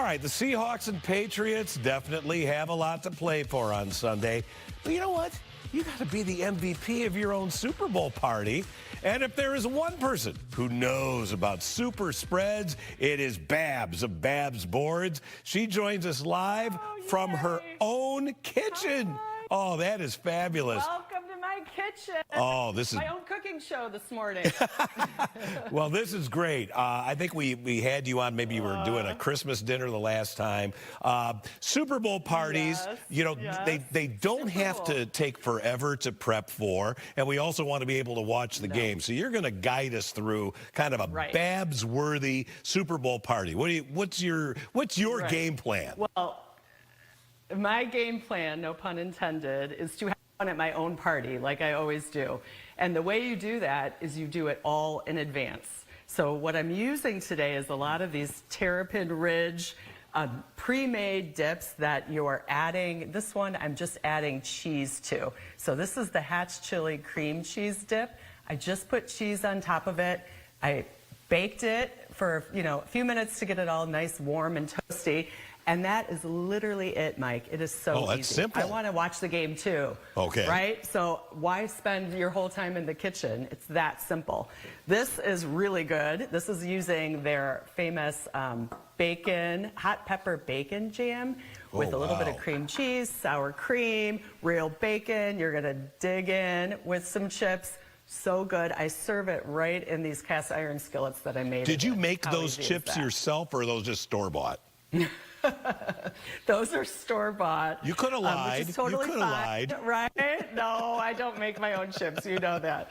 Speaker 3: right, the Seahawks and Patriots definitely have a lot to play for on Sunday. But you know what? You got to be the MVP of your own Super Bowl party. And if there is one person who knows about super spreads, it is Babs of Babs Boards. She joins us live from her own kitchen. Oh, that is fabulous.
Speaker 18: Welcome to my kitchen.
Speaker 3: Oh, this is
Speaker 18: my own cooking show this morning.
Speaker 3: Well, this is great. I think we had you on. Maybe you were doing a Christmas dinner the last time. Super Bowl parties,
Speaker 18: Yes,
Speaker 3: you know,
Speaker 18: yes.
Speaker 3: they don't have to take forever to prep for, and we also want to be able to watch the game. So you're going to guide us through kind of a
Speaker 18: Right.
Speaker 3: Babs-worthy Super Bowl party. What's your
Speaker 18: Right.
Speaker 3: game plan?
Speaker 18: Well, my game plan, no pun intended, is to have fun at my own party, like I always do. And the way you do that is you do it all in advance. So what I'm using today is a lot of these Terrapin Ridge pre-made dips that you're adding. This one I'm just adding cheese to. So this is the Hatch Chili Cream Cheese Dip. I just put cheese on top of it. I baked it for a few minutes to get it all nice, warm, and toasty. And that is literally it, Mike. It is so easy.
Speaker 3: That's simple.
Speaker 18: I want to watch the game too.
Speaker 3: Okay.
Speaker 18: Right? So why spend your whole time in the kitchen? It's that simple. This is really good. This is using their famous bacon, hot pepper bacon jam with a little bit of cream cheese, sour cream, real bacon. You're going to dig in with some chips. So good. I serve it right in these cast iron skillets that I made.
Speaker 3: Did you make
Speaker 18: How
Speaker 3: those
Speaker 18: easy is
Speaker 3: chips
Speaker 18: that?
Speaker 3: yourself, or are those just store-bought?
Speaker 18: Those are store-bought.
Speaker 3: You could have lied.
Speaker 18: Which is totally
Speaker 3: You could have
Speaker 18: fine,
Speaker 3: lied.
Speaker 18: right? No, I don't make my own chips. You know that.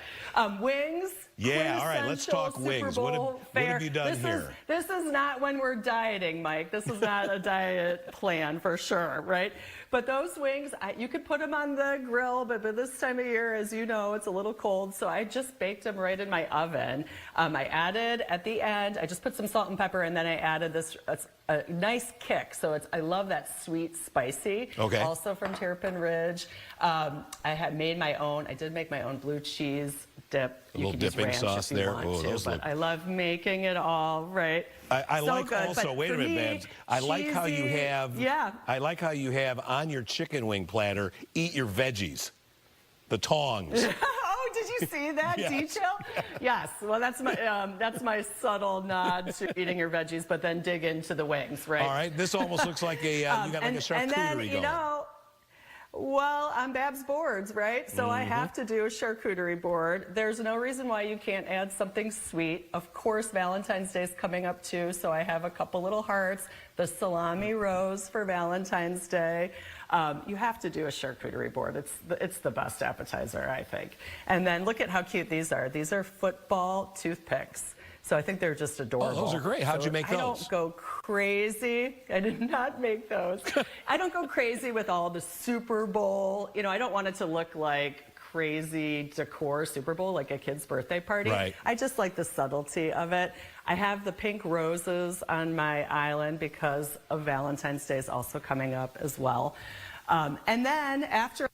Speaker 18: Wings.
Speaker 3: Yeah, all right, let's talk
Speaker 18: quintessential
Speaker 3: wings.
Speaker 18: Super
Speaker 3: What have-
Speaker 18: Bowl
Speaker 3: what have
Speaker 18: fare.
Speaker 3: you done here?
Speaker 18: This is not when we're dieting, Mike. This is not a diet plan for sure, right? But those wings, you could put them on the grill, but by this time of year, as you know, it's a little cold, so I just baked them right in my oven. I added, at the end, I just put some salt and pepper, and then I added this a nice kick. So I love that sweet, spicy.
Speaker 3: Okay.
Speaker 18: Also from Terrapin Ridge. I had made my own, I did make my own blue cheese dip.
Speaker 3: A
Speaker 18: You
Speaker 3: little
Speaker 18: can use
Speaker 3: dipping
Speaker 18: ranch
Speaker 3: sauce
Speaker 18: if you
Speaker 3: there.
Speaker 18: want
Speaker 3: Oh,
Speaker 18: to,
Speaker 3: those
Speaker 18: but
Speaker 3: look-
Speaker 18: I love making it all, right?
Speaker 3: I
Speaker 18: So
Speaker 3: like
Speaker 18: good,
Speaker 3: also,
Speaker 18: but
Speaker 3: wait a
Speaker 18: for
Speaker 3: minute,
Speaker 18: me,
Speaker 3: Babs. I like how you
Speaker 18: cheesy-
Speaker 3: have,
Speaker 18: yeah.
Speaker 3: I like how you have on your chicken wing platter, eat your veggies, the tongs.
Speaker 18: Oh, did you see that
Speaker 3: Yes.
Speaker 18: detail? Yes. Well, that's my subtle nod to eating your veggies, but then dig into the wings, right?
Speaker 3: All right, this almost looks like a, you got like a charcuterie
Speaker 18: and then,
Speaker 3: going.
Speaker 18: you know, well, I'm Babs Boards, right? So I have to do a charcuterie board. There's no reason why you can't add something sweet. Of course, Valentine's Day is coming up too, so I have a couple little hearts, the salami rose for Valentine's Day. You have to do a charcuterie board. It's the best appetizer, I think. And then look at how cute these are. These are football toothpicks. So I think they're just adorable.
Speaker 3: Oh, those are great. How'd you make
Speaker 18: I
Speaker 3: those?
Speaker 18: don't go crazy. I did not make those. I don't go crazy with all the Super Bowl. You know, I don't want it to look like crazy decor Super Bowl, like a kid's birthday party.
Speaker 3: Right.
Speaker 18: I just like the subtlety of it. I have the pink roses on my island because of Valentine's Day is also coming up as well. And then after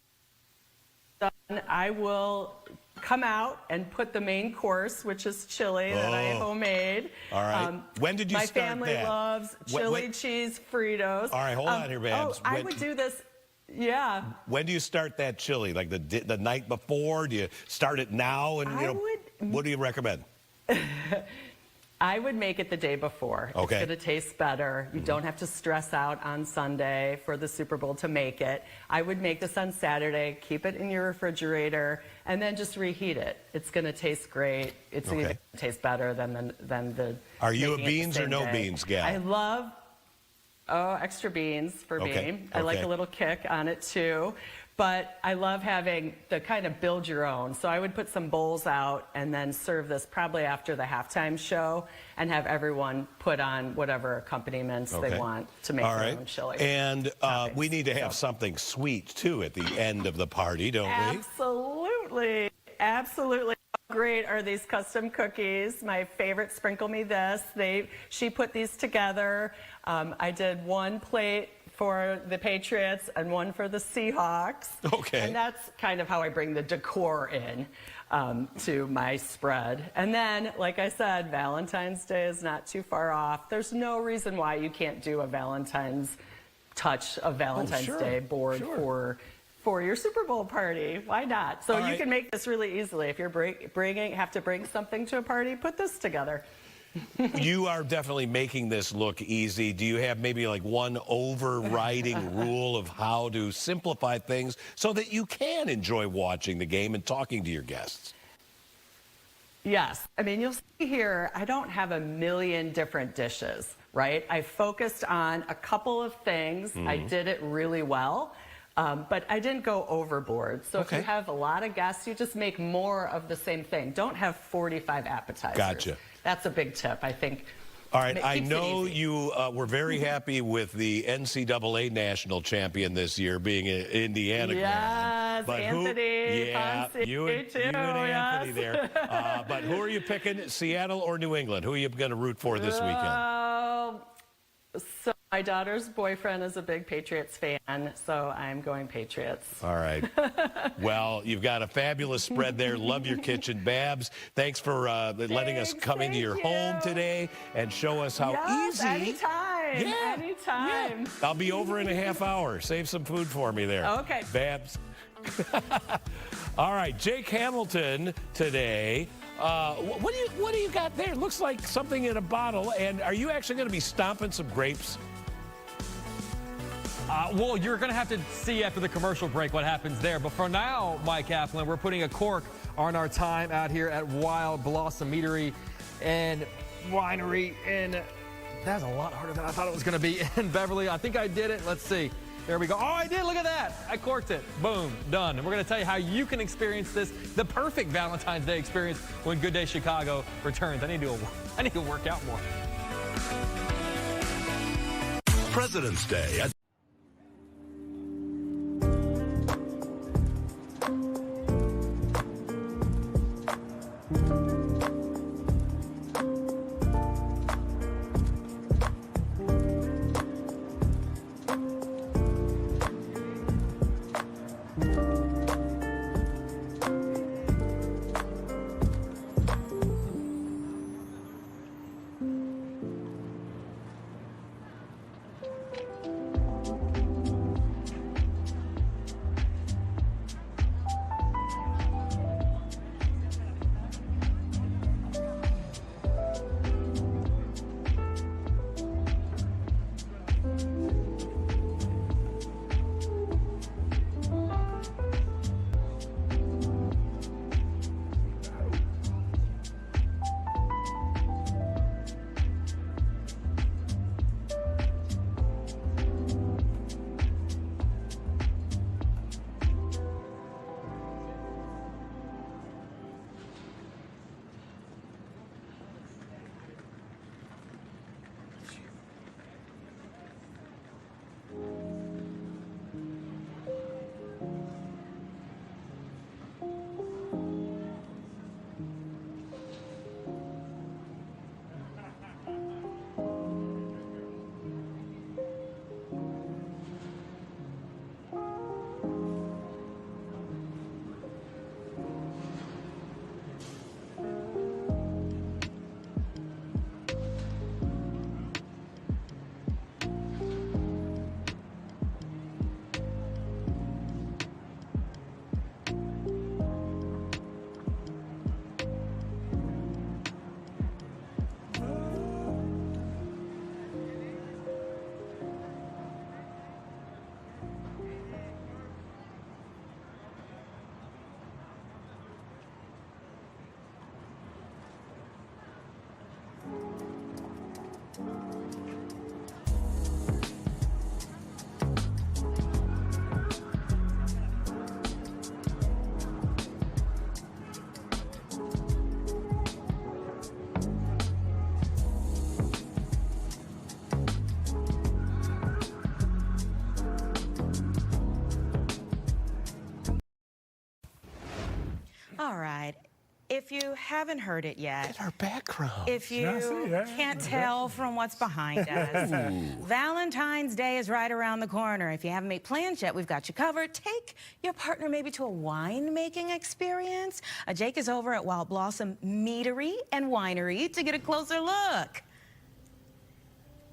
Speaker 18: I'm done, I will come out and put the main course, which is chili that I homemade.
Speaker 3: All right. When did you
Speaker 18: my
Speaker 3: start
Speaker 18: family
Speaker 3: that?
Speaker 18: loves chili cheese Fritos.
Speaker 3: All right, hold on here, Babs.
Speaker 18: Oh, I
Speaker 3: When-
Speaker 18: would do this. Yeah.
Speaker 3: When do you start that chili? Like the night before? Do you start it now? And what do you recommend?
Speaker 18: I would make it the day before.
Speaker 3: Okay.
Speaker 18: It's going to taste better. You don't have to stress out on Sunday for the Super Bowl to make it. I would make this on Saturday, keep it in your refrigerator, and then just reheat it. It's going to taste great. It's
Speaker 3: Okay.
Speaker 18: going to taste better than the.
Speaker 3: Are you a
Speaker 18: making it the
Speaker 3: beans or
Speaker 18: same
Speaker 3: no
Speaker 18: day.
Speaker 3: beans gal?
Speaker 18: I love extra beans for
Speaker 3: Okay,
Speaker 18: me. I like
Speaker 3: okay.
Speaker 18: a little kick on it too. But I love having the kind of build your own. So I would put some bowls out and then serve this probably after the halftime show and have everyone put on whatever accompaniments they want to make
Speaker 3: All
Speaker 18: their
Speaker 3: right.
Speaker 18: own chili.
Speaker 3: And we need to have something sweet, too, at the end of the party, don't we?
Speaker 18: Absolutely. Absolutely. How great are these custom cookies? My favorite, Sprinkle Me This. She put these together. I did one plate for the Patriots and one for the Seahawks.
Speaker 3: Okay.
Speaker 18: And that's kind of how I bring the decor in to my spread. And then, like I said, Valentine's Day is not too far off. There's no reason why you can't do a Valentine's touch of Valentine's Day board for your Super Bowl party. Why not? So you can make this really easily. If you're have to bring something to a party, put this together.
Speaker 3: You are definitely making this look easy. Do you have maybe like one overriding rule of how to simplify things so that you can enjoy watching the game and talking to your guests?
Speaker 18: Yes. I mean, you'll see here, I don't have a million different dishes, right? I focused on a couple of things. I did it really well. But I didn't go overboard. So if you have a lot of guests, you just make more of the same thing. Don't have 45 appetizers.
Speaker 3: Gotcha.
Speaker 18: That's a big tip, I think.
Speaker 3: All right, I know you were very happy with the NCAA national champion this year being an Indiana
Speaker 18: Yes,
Speaker 3: but
Speaker 18: Anthony.
Speaker 3: you and Anthony there. But who are you picking, Seattle or New England? Who are you going to root for this weekend?
Speaker 18: So my daughter's boyfriend is a big Patriots fan, so I'm going Patriots.
Speaker 3: All right. Well, you've got a fabulous spread there. Love your kitchen. Babs, thanks for letting us come into your home today and show us how easy.
Speaker 18: Anytime.
Speaker 3: Yeah.
Speaker 18: Anytime.
Speaker 3: Yeah. I'll be over in a half hour. Save some food for me there.
Speaker 18: Okay.
Speaker 3: Babs. All right, Jake Hamilton today. What do you got there? Looks like something in a bottle. And are you actually going to be stomping some grapes?
Speaker 19: Well, you're going to have to see after the commercial break what happens there. But for now, Mike Kaplan, we're putting a cork on our time out here at Wild Blossom Meadery and Winery. And that's a lot harder than I thought it was going to be in Beverly. I think I did it. Let's see. There we go. Oh, I did. Look at that. I corked it. Boom. Done. And we're going to tell you how you can experience this, the perfect Valentine's Day experience when Good Day Chicago returns. I need to work out more.
Speaker 20: President's Day.
Speaker 1: All right. if you haven't heard it yet,
Speaker 3: Get our background.
Speaker 1: if you can't tell from what's behind us, Valentine's Day is right around the corner. If you haven't made plans yet, we've got you covered. Take your partner maybe to a wine-making experience. Jake is over at Wild Blossom Meadery and Winery to get a closer look.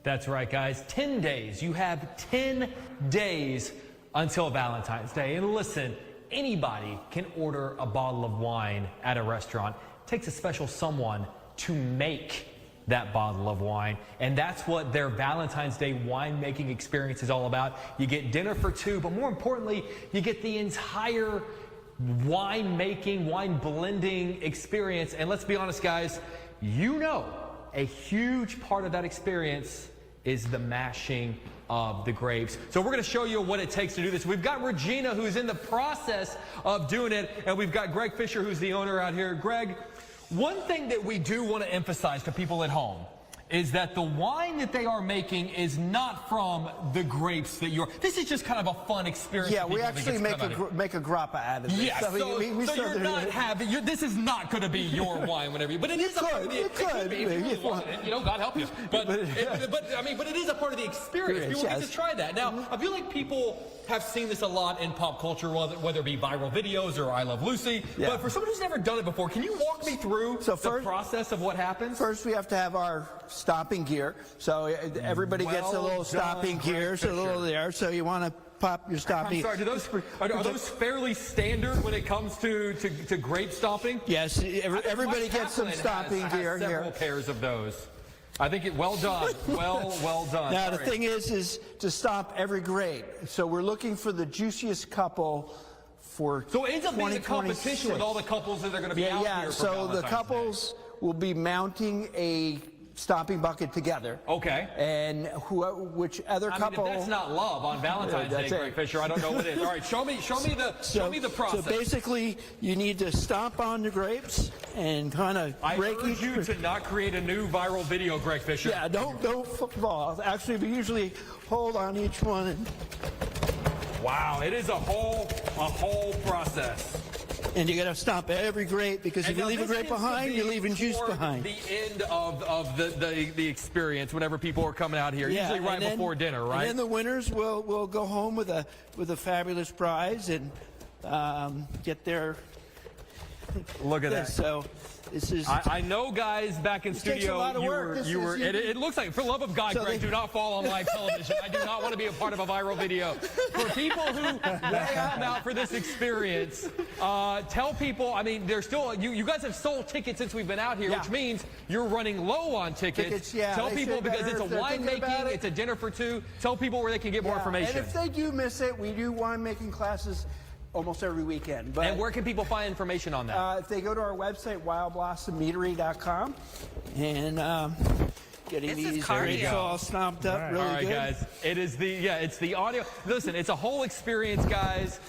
Speaker 19: That's right, guys. 10 days. You have 10 days until Valentine's Day. And listen, anybody can order a bottle of wine at a restaurant. It takes a special someone to make that bottle of wine. And that's what their Valentine's Day winemaking experience is all about. You get dinner for two, but more importantly, you get the entire winemaking, wine blending experience. And let's be honest, guys, you know, a huge part of that experience is the mashing of the grapes. So we're going to show you what it takes to do this. We've got Regina, who's in the process of doing it, and we've got Greg Fisher, who's the owner out here. Greg, one thing that we do want to emphasize to people at home is that the wine that they are making is not from the grapes that you're... This is just kind of a fun experience.
Speaker 21: Yeah, we actually make a grappa out of it.
Speaker 19: Yeah, so you're not having... this is not going to be your wine whenever you... But it is a part of the... It could be. If you really want it, you know, God help you. But it is a part of the experience. People get to try that. Now, I feel like people have seen this a lot in pop culture, whether it be viral videos or I Love Lucy. Yeah. But for someone who's never done it before, can you walk me through the process of what happens?
Speaker 21: First, we have to have our stopping gear. So everybody gets a little stopping gear, so a little there. So you want to pop your stopping.
Speaker 19: I'm sorry, are those fairly standard when it comes to grape stomping?
Speaker 21: Yes, everybody gets some stopping gear here.
Speaker 19: Several pairs of those. I think well done. Well done.
Speaker 21: Now, the thing is to stomp every grape. So we're looking for the juiciest couple for 2026.
Speaker 19: So it ends up being a competition with all the couples that are going to be out here for
Speaker 21: so
Speaker 19: Valentine's
Speaker 21: the couples will be mounting a stomping bucket together.
Speaker 19: Okay.
Speaker 21: And which other couple?
Speaker 19: If that's not love on Valentine's Day, Greg Fisher, I don't know what it is. All right, show me the process.
Speaker 21: So basically, you need to stomp on the grapes and kind of break
Speaker 19: each. I urge you to not create a new viral video, Greg Fisher.
Speaker 21: Yeah, don't fall. Actually, we usually hold on each one. And
Speaker 19: wow, it is a whole process.
Speaker 21: And you got to stomp every grape, because if you leave a grape behind, you're leaving juice behind.
Speaker 19: The end of the experience whenever people are coming out here, usually right before dinner, right?
Speaker 21: And then the winners will go home with a fabulous prize and get their.
Speaker 19: Look at that.
Speaker 21: So this is.
Speaker 19: I know, guys, back in studio,
Speaker 21: takes a lot of work.
Speaker 19: It looks like, for love of God, Greg, do not fall on live television. I do not want to be a part of a viral video. For people who want to come out for this experience, tell people. I mean, there's still you guys have sold tickets since we've been out here, which means you're running low on tickets. Tell people, because it's a winemaking, it's a dinner for two. Tell people where they can get more information.
Speaker 21: And if they do miss it, we do winemaking classes almost every weekend.
Speaker 19: And where can people find information on that?
Speaker 21: If they go to our website, wildblossommeadery.com, and getting these grapes all stomped up really good.
Speaker 19: All right, guys. It is it's the audio. Listen, it's a whole experience, guys.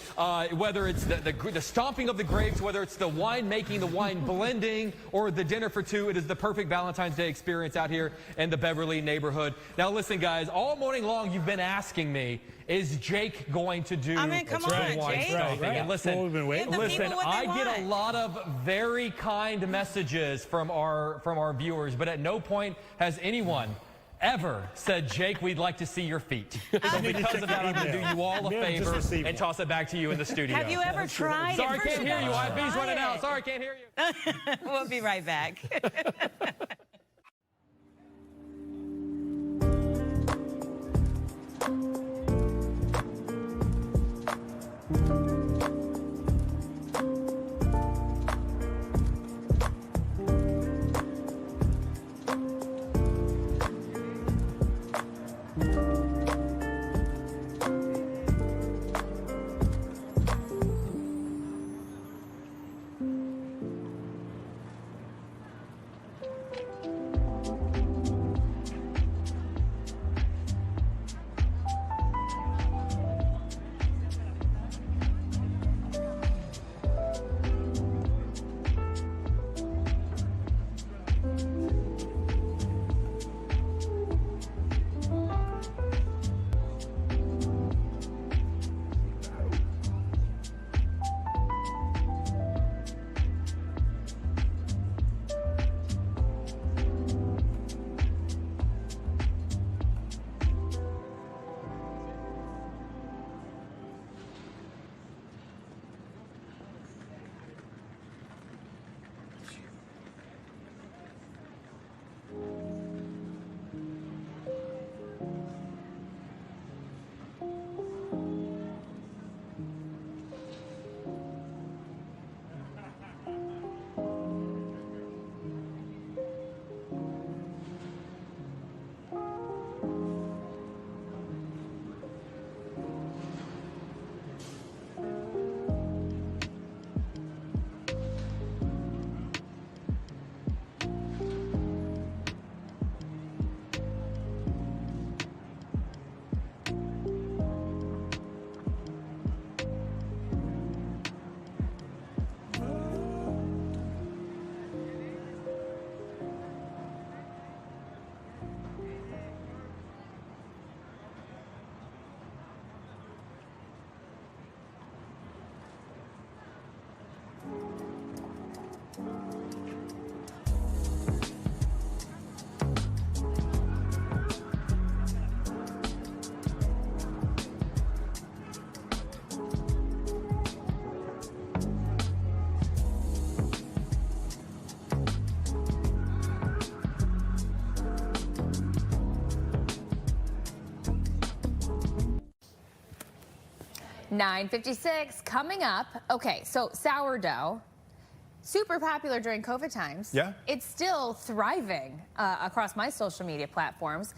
Speaker 19: Whether it's the stomping of the grapes, whether it's the wine making, the wine blending, or the dinner for two, it is the perfect Valentine's Day experience out here in the Beverly neighborhood. Now, listen, guys. All morning long, you've been asking me, is Jake going to do
Speaker 1: come on,
Speaker 19: wine
Speaker 1: Jake.
Speaker 19: stomping?
Speaker 2: Right.
Speaker 19: And listen, I get a lot of very kind messages from our viewers, but at no point has anyone ever said, Jake, we'd like to see your feet. So because of that, I'm going to do you all a favor and toss it back to you in the studio.
Speaker 1: Have you ever tried?
Speaker 19: Sorry, can't hear you. IFB's running out. Sorry, can't hear you.
Speaker 1: We'll be right back.
Speaker 4: 9:56 coming up. Okay, so sourdough, super popular during COVID times.
Speaker 22: Yeah.
Speaker 4: It's still thriving across my social media platforms.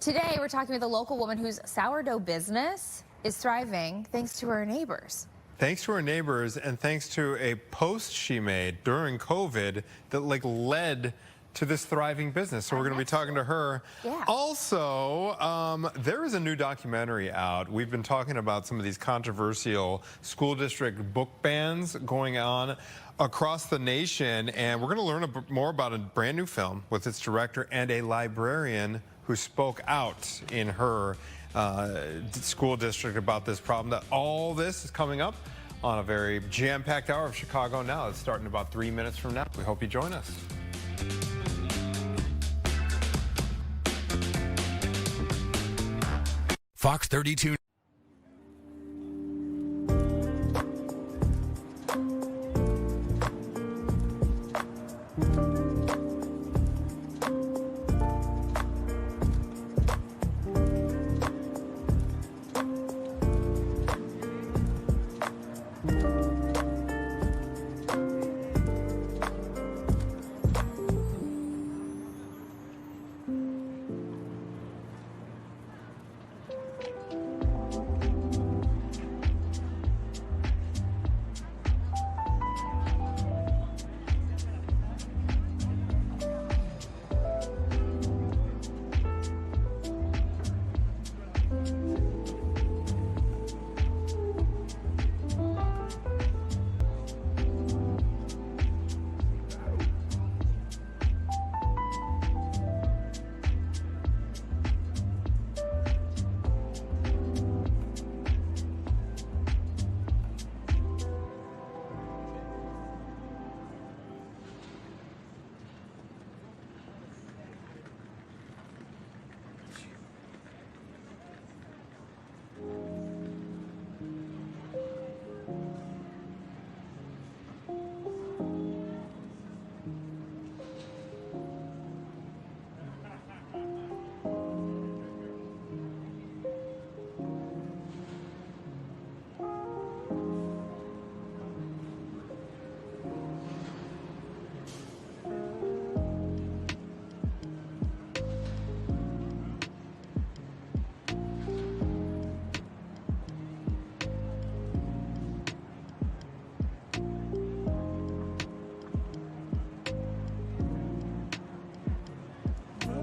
Speaker 4: Today, we're talking with a local woman whose sourdough business is thriving thanks to her neighbors.
Speaker 22: Thanks to her neighbors and thanks to a post she made during COVID that led to this thriving business. So we're going to be talking to her.
Speaker 4: Yeah.
Speaker 22: Also, there is a new documentary out. We've been talking about some of these controversial school district book bans going on across the nation, and we're going to learn more about a brand new film with its director and a librarian who spoke out in her school district about this problem. That all this is coming up on a very jam-packed hour of Chicago Now. It's starting about 3 minutes from now. We hope you join us.
Speaker 12: Fox 32.